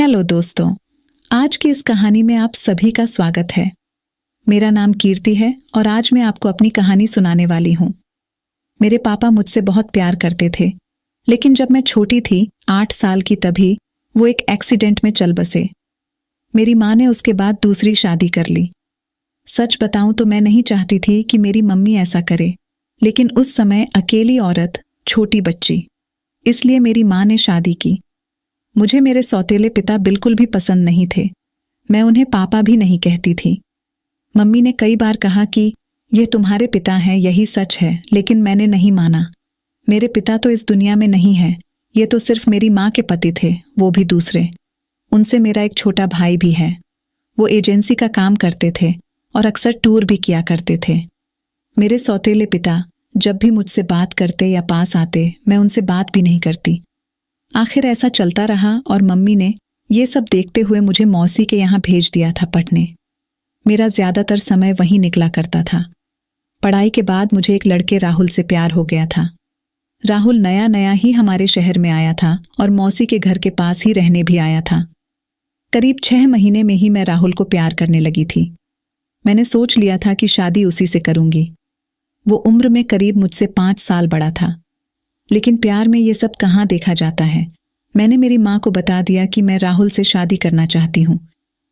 Hello दोस्तों, आज की इस कहानी में आप सभी का स्वागत है। मेरा नाम कीर्ति है और आज मैं आपको अपनी कहानी सुनाने वाली हूँ। मेरे पापा मुझसे बहुत प्यार करते थे, लेकिन जब मैं छोटी थी, 8 साल की, तभी वो एक एक्सीडेंट में चल बसे। मेरी माँ ने उसके बाद दूसरी शादी कर ली। सच बताऊं तो मैं नहीं चाहती थी कि मेरी मम्मी ऐसा करे, लेकिन उस समय अकेली औरत, छोटी बच्ची, इसलिए मेरी माँ ने शादी की। मुझे मेरे सौतेले पिता बिल्कुल भी पसंद नहीं थे। मैं उन्हें पापा भी नहीं कहती थी। मम्मी ने कई बार कहा कि ये तुम्हारे पिता हैं, यही सच है, लेकिन मैंने नहीं माना। मेरे पिता तो इस दुनिया में नहीं है, ये तो सिर्फ मेरी माँ के पति थे, वो भी दूसरे। उनसे मेरा एक छोटा भाई भी है। वो एजेंसी का काम करते थे और अक्सर टूर भी किया करते थे। मेरे सौतेले पिता जब भी मुझसे बात करते या पास आते, मैं उनसे बात भी नहीं करती। आखिर ऐसा चलता रहा और मम्मी ने ये सब देखते हुए मुझे मौसी के यहाँ भेज दिया था पढ़ने। मेरा ज्यादातर समय वहीं निकला करता था। पढ़ाई के बाद मुझे एक लड़के राहुल से प्यार हो गया था। राहुल नया नया ही हमारे शहर में आया था और मौसी के घर के पास ही रहने भी आया था। करीब 6 महीने में ही मैं राहुल को प्यार करने लगी थी। मैंने सोच लिया था कि शादी उसी से करूंगी। वो उम्र में करीब मुझसे 5 साल बड़ा था। लेकिन प्यार में ये सब कहाँ देखा जाता है। मैंने मेरी माँ को बता दिया कि मैं राहुल से शादी करना चाहती हूँ।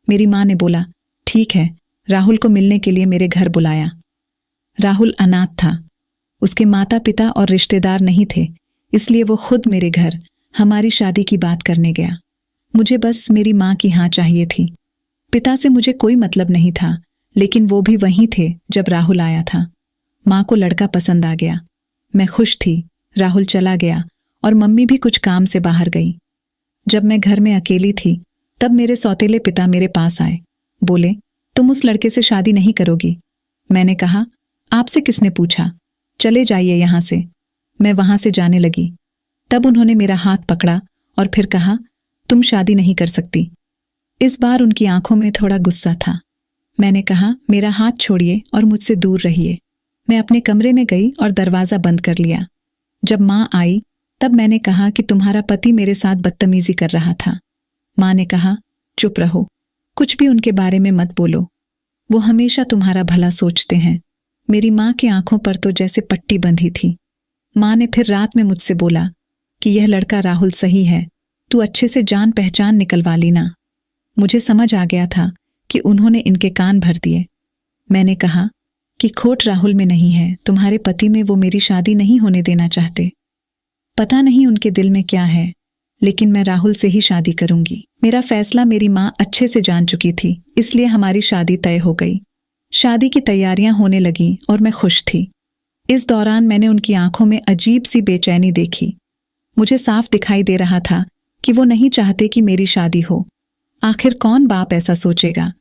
मेरी माँ ने बोला, ठीक है, राहुल को मिलने के लिए मेरे घर बुलाया। राहुल अनाथ था। उसके माता पिता और रिश्तेदार नहीं थे, इसलिए वो खुद मेरे घर हमारी शादी की बात करने गया। मुझे बस मेरी माँ की हाँ चाहिए थी। पिता से मुझे कोई मतलब नहीं था, लेकिन वो भी वहीं थे जब राहुल आया था। माँ को लड़का पसंद आ गया। मैं खुश थी। राहुल चला गया और मम्मी भी कुछ काम से बाहर गई। जब मैं घर में अकेली थी, तब मेरे सौतेले पिता मेरे पास आए। बोले, तुम उस लड़के से शादी नहीं करोगी? मैंने कहा, आपसे किसने पूछा? चले जाइए यहाँ से। मैं वहां से जाने लगी। तब उन्होंने मेरा हाथ पकड़ा और फिर कहा, तुम शादी नहीं कर सकती। इस बार उनकी आंखों में थोड़ा गुस्सा था। मैंने कहा, मेरा हाथ छोड़िए और मुझसे दूर रहिए। मैं अपने कमरे में गई और दरवाजा बंद कर लिया। जब माँ आई, तब मैंने कहा कि तुम्हारा पति मेरे साथ बदतमीजी कर रहा था। माँ ने कहा, चुप रहो, कुछ भी उनके बारे में मत बोलो। वो हमेशा तुम्हारा भला सोचते हैं। मेरी माँ की आंखों पर तो जैसे पट्टी बंधी थी। माँ ने फिर रात में मुझसे बोला कि यह लड़का राहुल सही है, तू अच्छे से जान पहचान निकलवा ली ना। मुझे समझ आ गया था कि उन्होंने इनके कान भर दिए। मैंने कहा कि खोट राहुल में नहीं है, तुम्हारे पति में वो मेरी शादी नहीं होने देना चाहते। पता नहीं उनके दिल में क्या है, लेकिन मैं राहुल से ही शादी करूंगी। मेरा फैसला मेरी माँ अच्छे से जान चुकी थी, इसलिए हमारी शादी तय हो गई। शादी की तैयारियां होने लगी और मैं खुश थी। इस दौरान मैंने उनकी आंखों में अजीब सी बेचैनी देखी। मुझे साफ दिखाई दे रहा था कि वो नहीं चाहते कि मेरी शादी हो। आखिर कौन बाप ऐसा सोचेगा?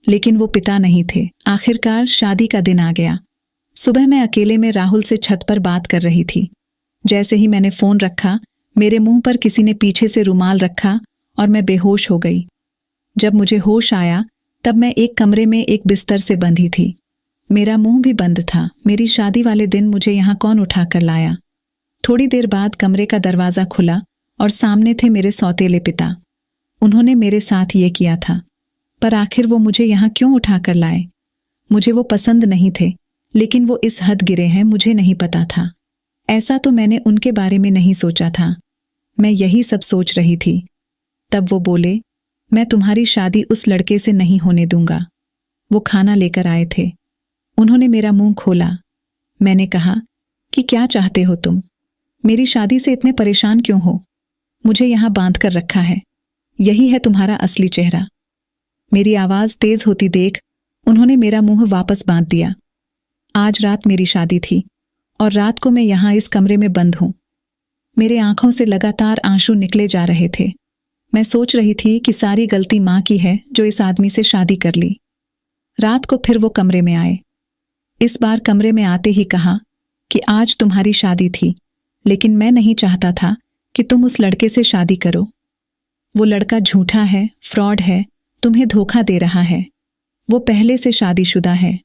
लेकिन वो पिता नहीं थे। आखिरकार शादी का दिन आ गया। सुबह मैं अकेले में राहुल से छत पर बात कर रही थी। जैसे ही मैंने फोन रखा, मेरे मुंह पर किसी ने पीछे से रुमाल रखा और मैं बेहोश हो गई। जब मुझे होश आया, तब मैं एक कमरे में एक बिस्तर से बंधी थी। मेरा मुंह भी बंद था। मेरी शादी वाले दिन मुझे यहाँ कौन उठा कर लाया? थोड़ी देर बाद कमरे का दरवाजा खुला और सामने थे मेरे सौतेले पिता। उन्होंने मेरे साथ ये किया था, पर आखिर वो मुझे यहाँ क्यों उठा कर लाए? मुझे वो पसंद नहीं थे, लेकिन वो इस हद गिरे हैं, मुझे नहीं पता था। ऐसा तो मैंने उनके बारे में नहीं सोचा था। मैं यही सब सोच रही थी। तब वो बोले, मैं तुम्हारी शादी उस लड़के से नहीं होने दूंगा। वो खाना लेकर आए थे। उन्होंने मेरा मुंह खोला। मैंने कहा कि क्या चाहते हो तुम? मेरी शादी से इतने परेशान क्यों हो? मुझे यहाँ बांध कर रखा है। यही है तुम्हारा असली चेहरा। मेरी आवाज तेज होती देख उन्होंने मेरा मुंह वापस बांध दिया। आज रात मेरी शादी थी और रात को मैं यहाँ इस कमरे में बंद हूं। मेरे आंखों से लगातार आंसू निकले जा रहे थे। मैं सोच रही थी कि सारी गलती माँ की है जो इस आदमी से शादी कर ली। रात को फिर वो कमरे में आए। इस बार कमरे में आते ही कहा कि आज तुम्हारी शादी थी, लेकिन मैं नहीं चाहता था कि तुम उस लड़के से शादी करो। वो लड़का झूठा है, फ्रॉड है, तुम्हें धोखा दे रहा है। वो पहले से शादीशुदा है।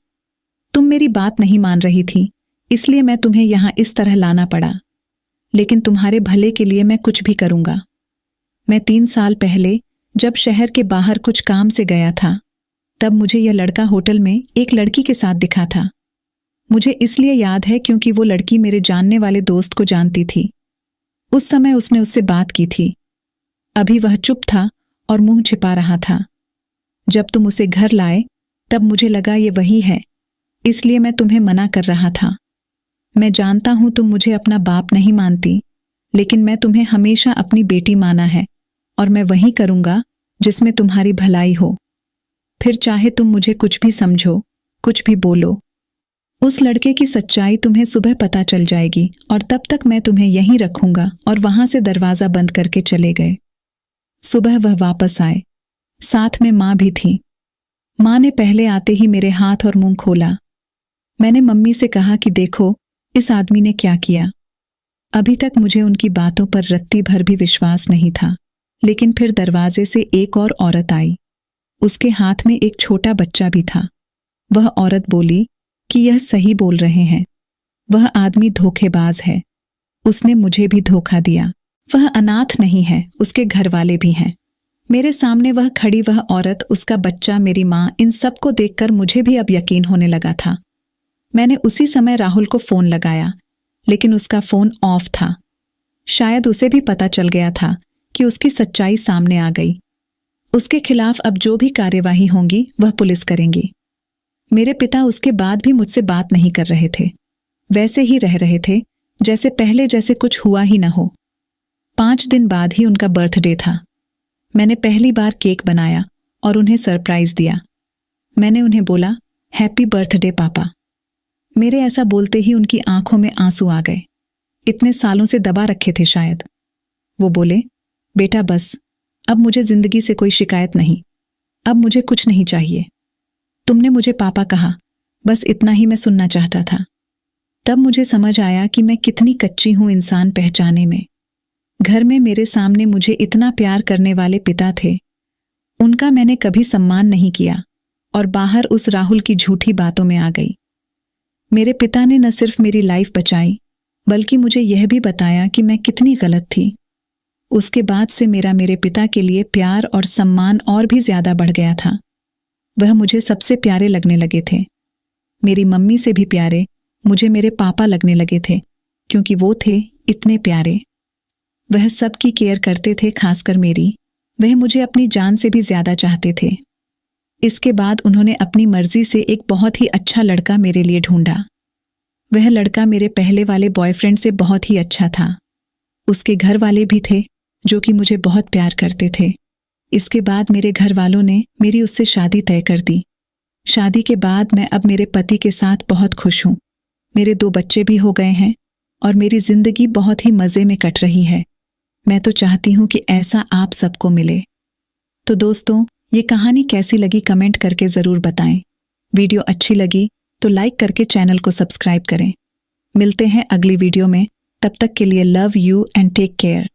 तुम मेरी बात नहीं मान रही थी, इसलिए मैं तुम्हें यहाँ इस तरह लाना पड़ा। लेकिन तुम्हारे भले के लिए मैं कुछ भी करूंगा। मैं 3 साल पहले जब शहर के बाहर कुछ काम से गया था, तब मुझे यह लड़का होटल में एक लड़की के साथ दिखा था। मुझे इसलिए याद है क्योंकि वो लड़की मेरे जानने वाले दोस्त को जानती थी। उस समय उसने उससे बात की थी। अभी वह चुप था और मुंह छिपा रहा था। जब तुम उसे घर लाए तब मुझे लगा ये वही है, इसलिए मैं तुम्हें मना कर रहा था। मैं जानता हूं तुम मुझे अपना बाप नहीं मानती, लेकिन मैं तुम्हें हमेशा अपनी बेटी माना है और मैं वही करूंगा जिसमें तुम्हारी भलाई हो। फिर चाहे तुम मुझे कुछ भी समझो, कुछ भी बोलो। उस लड़के की सच्चाई तुम्हें सुबह पता चल जाएगी और तब तक मैं तुम्हें यहीं रखूंगा। और वहां से दरवाजा बंद करके चले गए। सुबह वह वापस आए, साथ में माँ भी थी। माँ ने पहले आते ही मेरे हाथ और मुंह खोला। मैंने मम्मी से कहा कि देखो इस आदमी ने क्या किया। अभी तक मुझे उनकी बातों पर रत्ती भर भी विश्वास नहीं था, लेकिन फिर दरवाजे से एक और औरत आई। उसके हाथ में एक छोटा बच्चा भी था। वह औरत बोली कि यह सही बोल रहे हैं, वह आदमी धोखेबाज है, उसने मुझे भी धोखा दिया। वह अनाथ नहीं है, उसके घर वाले भी हैं। मेरे सामने वह खड़ी वह औरत, उसका बच्चा, मेरी माँ, इन सब को देखकर मुझे भी अब यकीन होने लगा था। मैंने उसी समय राहुल को फोन लगाया, लेकिन उसका फोन ऑफ था। शायद उसे भी पता चल गया था कि उसकी सच्चाई सामने आ गई। उसके खिलाफ अब जो भी कार्यवाही होंगी वह पुलिस करेंगी। मेरे पिता उसके बाद भी मुझसे बात नहीं कर रहे थे, वैसे ही रह रहे थे जैसे पहले, जैसे कुछ हुआ ही न हो। 5 दिन बाद ही उनका बर्थडे था। मैंने पहली बार केक बनाया और उन्हें सरप्राइज दिया। मैंने उन्हें बोला, हैप्पी बर्थडे पापा। मेरे ऐसा बोलते ही उनकी आंखों में आंसू आ गए। इतने सालों से दबा रखे थे शायद। वो बोले, बेटा बस, अब मुझे जिंदगी से कोई शिकायत नहीं, अब मुझे कुछ नहीं चाहिए। तुमने मुझे पापा कहा, बस इतना ही मैं सुनना चाहता था। तब मुझे समझ आया कि मैं कितनी कच्ची हूं इंसान पहचाने में। घर में मेरे सामने मुझे इतना प्यार करने वाले पिता थे, उनका मैंने कभी सम्मान नहीं किया और बाहर उस राहुल की झूठी बातों में आ गई। मेरे पिता ने न सिर्फ मेरी लाइफ बचाई, बल्कि मुझे यह भी बताया कि मैं कितनी गलत थी। उसके बाद से मेरे पिता के लिए प्यार और सम्मान और भी ज्यादा बढ़ गया था। वह मुझे सबसे प्यारे लगने लगे थे। मेरी मम्मी से भी प्यारे मुझे मेरे पापा लगने लगे थे, क्योंकि वो थे इतने प्यारे। वह सबकी केयर करते थे, खासकर मेरी। वह मुझे अपनी जान से भी ज्यादा चाहते थे। इसके बाद उन्होंने अपनी मर्जी से एक बहुत ही अच्छा लड़का मेरे लिए ढूंढा। वह लड़का मेरे पहले वाले बॉयफ्रेंड से बहुत ही अच्छा था। उसके घर वाले भी थे जो कि मुझे बहुत प्यार करते थे। इसके बाद मेरे घर वालों ने मेरी उससे शादी तय कर दी। शादी के बाद मैं अब मेरे पति के साथ बहुत खुश हूँ। मेरे 2 बच्चे भी हो गए हैं और मेरी जिंदगी बहुत ही मजे में कट रही है। मैं तो चाहती हूँ कि ऐसा आप सबको मिले। तो दोस्तों, ये कहानी कैसी लगी कमेंट करके ज़रूर बताएं। वीडियो अच्छी लगी तो लाइक करके चैनल को सब्सक्राइब करें। मिलते हैं अगली वीडियो में, तब तक के लिए love you and take care.